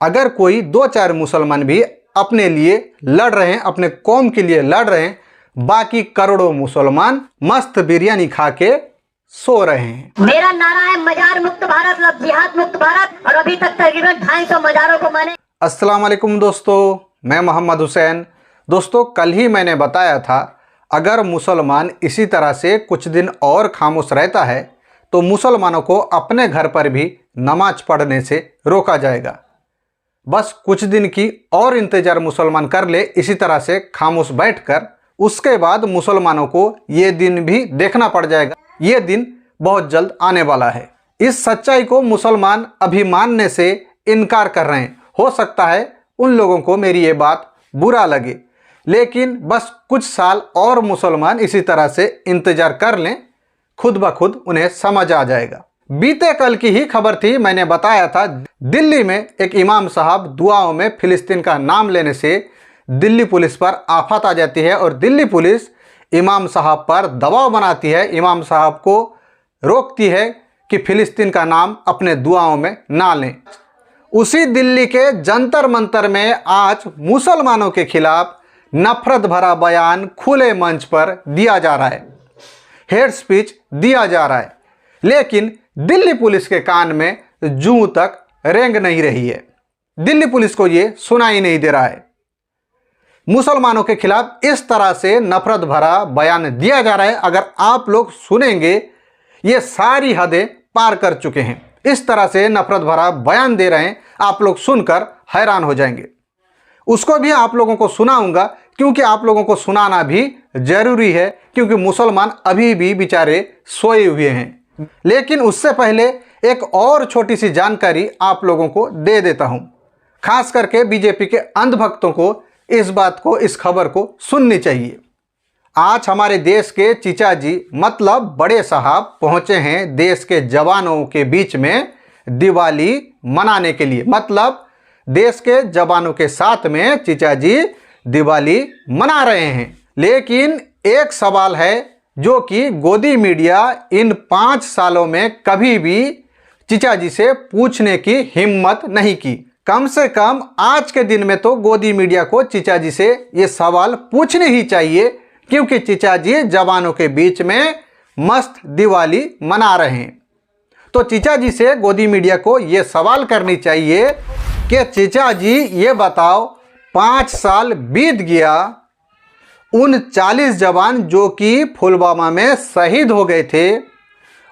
अगर कोई दो चार मुसलमान भी अपने लिए लड़ रहे हैं, अपने कौम के लिए लड़ रहे हैं, बाकी करोड़ों मुसलमान मस्त बिरयानी खा के सो रहे हैं। मेरा नारा है मजार मुक्त भारत, जिहाद मुक्त भारत, और अभी तक तकरीबन 250 मजारों को मैंने। अस्सलाम वालेकुम दोस्तों, मैं मोहम्मद हुसैन। दोस्तों, कल ही मैंने बताया था अगर मुसलमान इसी तरह से कुछ दिन और खामोश रहता है तो मुसलमानों को अपने घर पर भी नमाज पढ़ने से रोका जाएगा। बस कुछ दिन की और इंतज़ार मुसलमान कर ले इसी तरह से खामोश बैठकर, उसके बाद मुसलमानों को ये दिन भी देखना पड़ जाएगा। ये दिन बहुत जल्द आने वाला है। इस सच्चाई को मुसलमान अभी मानने से इनकार कर रहे हैं। हो सकता है उन लोगों को मेरी ये बात बुरा लगे, लेकिन बस कुछ साल और मुसलमान इसी तरह से इंतज़ार कर लें, खुद ब खुद उन्हें समझ आ जाएगा। बीते कल की ही खबर थी, मैंने बताया था दिल्ली में एक इमाम साहब दुआओं में फ़िलिस्तीन का नाम लेने से दिल्ली पुलिस पर आफत आ जाती है और दिल्ली पुलिस इमाम साहब पर दबाव बनाती है, इमाम साहब को रोकती है कि फ़िलिस्तीन का नाम अपने दुआओं में ना लें। उसी दिल्ली के जंतर मंतर में आज मुसलमानों के खिलाफ नफरत भरा बयान खुले मंच पर दिया जा रहा है, हेट स्पीच दिया जा रहा है, लेकिन दिल्ली पुलिस के कान में जूं तक रेंग नहीं रही है। दिल्ली पुलिस को ये सुनाई नहीं दे रहा है। मुसलमानों के खिलाफ इस तरह से नफरत भरा बयान दिया जा रहा है, अगर आप लोग सुनेंगे ये सारी हदें पार कर चुके हैं। इस तरह से नफरत भरा बयान दे रहे हैं, आप लोग सुनकर हैरान हो जाएंगे। उसको भी आप लोगों को सुनाऊंगा, क्योंकि आप लोगों को सुनाना भी ज़रूरी है, क्योंकि मुसलमान अभी भी बेचारे सोए हुए हैं। लेकिन उससे पहले एक और छोटी सी जानकारी आप लोगों को दे देता हूं। खास करके बीजेपी के अंधभक्तों को इस बात को, इस खबर को सुननी चाहिए। आज हमारे देश के चीचा जी मतलब बड़े साहब पहुंचे हैं देश के जवानों के बीच में दिवाली मनाने के लिए। मतलब देश के जवानों के साथ में चीचा जी दिवाली मना रहे हैं। लेकिन एक सवाल है जो कि गोदी मीडिया इन 5 सालों में कभी भी चीचा जी से पूछने की हिम्मत नहीं की। कम से कम आज के दिन में तो गोदी मीडिया को चीचा जी से ये सवाल पूछने ही चाहिए, क्योंकि चीचा जी जवानों के बीच में मस्त दिवाली मना रहे हैं। तो चीचा जी से गोदी मीडिया को ये सवाल करनी चाहिए कि चीचा जी ये बताओ, 5 साल बीत गया, उन 40 जवान जो कि पुलवामा में शहीद हो गए थे,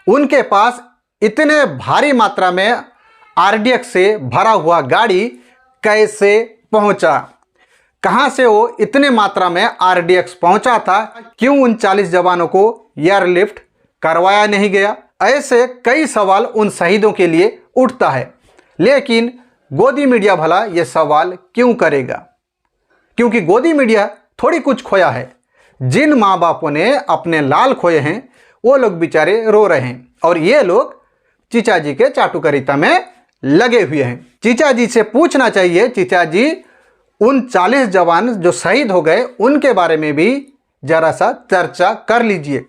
उनके पास इतने भारी मात्रा में आरडीएक्स से भरा हुआ गाड़ी कैसे पहुंचा? कहां से वो इतने मात्रा में आरडीएक्स पहुंचा था? क्यों उन 40 जवानों को एयरलिफ्ट करवाया नहीं गया? ऐसे कई सवाल उन शहीदों के लिए उठता है, लेकिन गोदी मीडिया भला ये सवाल क्यों करेगा? क्योंकि गोदी मीडिया थोड़ी कुछ खोया है। जिन माँ बापों ने अपने लाल खोए हैं वो लोग बेचारे रो रहे हैं, और ये लोग चीचा जी के चाटुकारिता में लगे हुए हैं। चीचा जी से पूछना चाहिए, चीचा जी उन 40 जवान जो शहीद हो गए उनके बारे में भी जरा सा चर्चा कर लीजिए।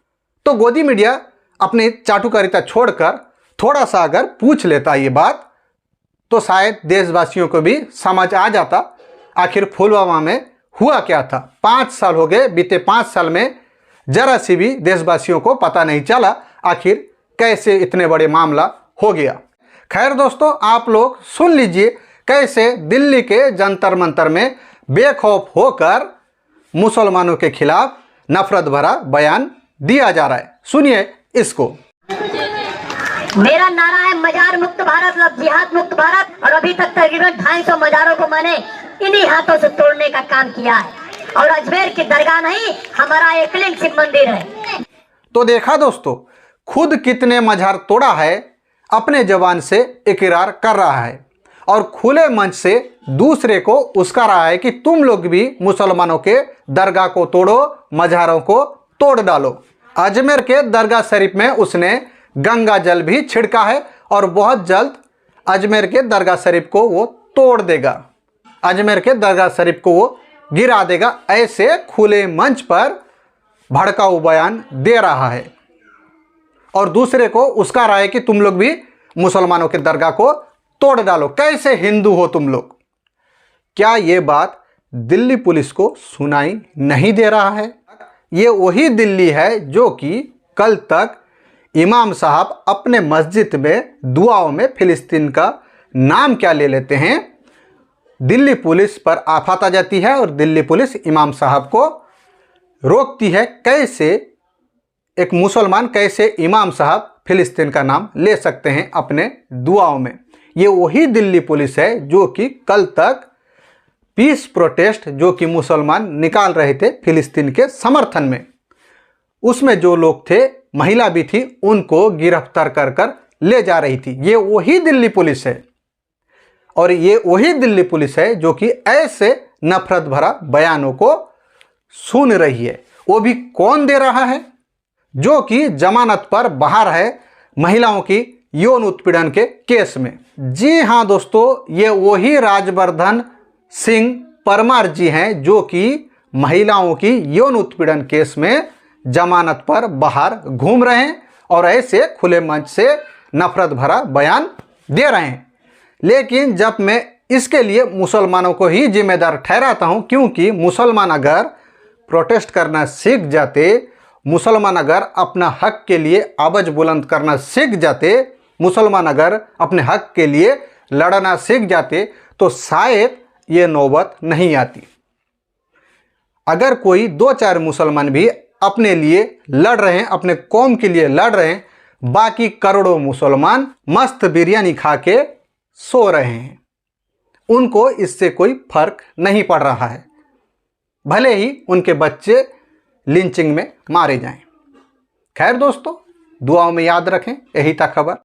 तो गोदी मीडिया अपनी चाटुकारिता छोड़कर थोड़ा सा अगर पूछ लेता ये बात, तो शायद देशवासियों को भी समझ आ जाता आखिर पुलवामा में हुआ क्या था। 5 साल हो गए, बीते 5 साल में जरा सी भी देशवासियों को पता नहीं चला आखिर कैसे इतने बड़े मामला हो गया। खैर दोस्तों, आप लोग सुन लीजिए कैसे दिल्ली के जंतर मंतर में बेखौफ होकर मुसलमानों के खिलाफ नफरत भरा बयान दिया जा रहा है। सुनिए इसको। मेरा नारा है मजार मुक्त भारत, जिहाद मुक्त भारत, और अभी तक तकरीबन 250 मजारों को मैंने इन्हीं हाथों से तोड़ने का काम किया है। और अजमेर की दरगाह नहीं, हमारा एकलिंग शिव मंदिर है। तो देखा दोस्तों, खुद कितने मजार तोड़ा है, अपने जवान से इकरार कर रहा है, और खुले मंच से दूसरे को उस्का रहा है कि तुम लोग भी मुसलमानों के दरगाह को तोड़ो, मजारों को तोड़ डालो। अजमेर के दरगाह शरीफ में उसने गंगा जल भी छिड़का है, और बहुत जल्द अजमेर के दरगाह शरीफ को वो तोड़ देगा, अजमेर के दरगाह शरीफ को वो गिरा देगा। ऐसे खुले मंच पर भड़काऊ बयान दे रहा है और दूसरे को उसका रहा है कि तुम लोग भी मुसलमानों के दरगाह को तोड़ डालो, कैसे हिंदू हो तुम लोग। क्या ये बात दिल्ली पुलिस को सुनाई नहीं दे रहा है? ये वही दिल्ली है जो कि कल तक इमाम साहब अपने मस्जिद में दुआओं में फिलिस्तीन का नाम क्या ले लेते हैं। दिल्ली पुलिस पर आफत आ जाती है और दिल्ली पुलिस इमाम साहब को रोकती है। कैसे एक मुसलमान, कैसे इमाम साहब फिलिस्तीन का नाम ले सकते हैं अपने दुआओं में। ये वही दिल्ली पुलिस है जो कि कल तक पीस प्रोटेस्ट जो कि मुसलमान निकाल रहे थे फिलिस्तीन के समर्थन में, उसमें जो लोग थे, महिला भी थी, उनको गिरफ्तार कर कर ले जा रही थी। ये वही दिल्ली पुलिस है और ये वही दिल्ली पुलिस है जो कि ऐसे नफरत भरा बयानों को सुन रही है। वो भी कौन दे रहा है? जो कि जमानत पर बाहर है महिलाओं की यौन उत्पीड़न के केस में। जी हाँ दोस्तों, ये वही राजवर्धन सिंह परमार जी हैं जो कि महिलाओं की यौन उत्पीड़न केस में जमानत पर बाहर घूम रहे हैं और ऐसे खुले मंच से नफरत भरा बयान दे रहे हैं। लेकिन जब मैं इसके लिए मुसलमानों को ही जिम्मेदार ठहराता हूं, क्योंकि मुसलमान अगर प्रोटेस्ट करना सीख जाते, मुसलमान अगर अपना हक के लिए आवाज बुलंद करना सीख जाते, मुसलमान अगर अपने हक के लिए लड़ना सीख जाते, तो शायद ये नौबत नहीं आती। अगर कोई 2-4 मुसलमान भी अपने लिए लड़ रहे हैं, अपने कौम के लिए लड़ रहे हैं, बाकी करोड़ों मुसलमान मस्त बिरयानी खा के सो रहे हैं, उनको इससे कोई फर्क नहीं पड़ रहा है, भले ही उनके बच्चे लिंचिंग में मारे जाएं। खैर दोस्तों, दुआओं में याद रखें। यही था खबर।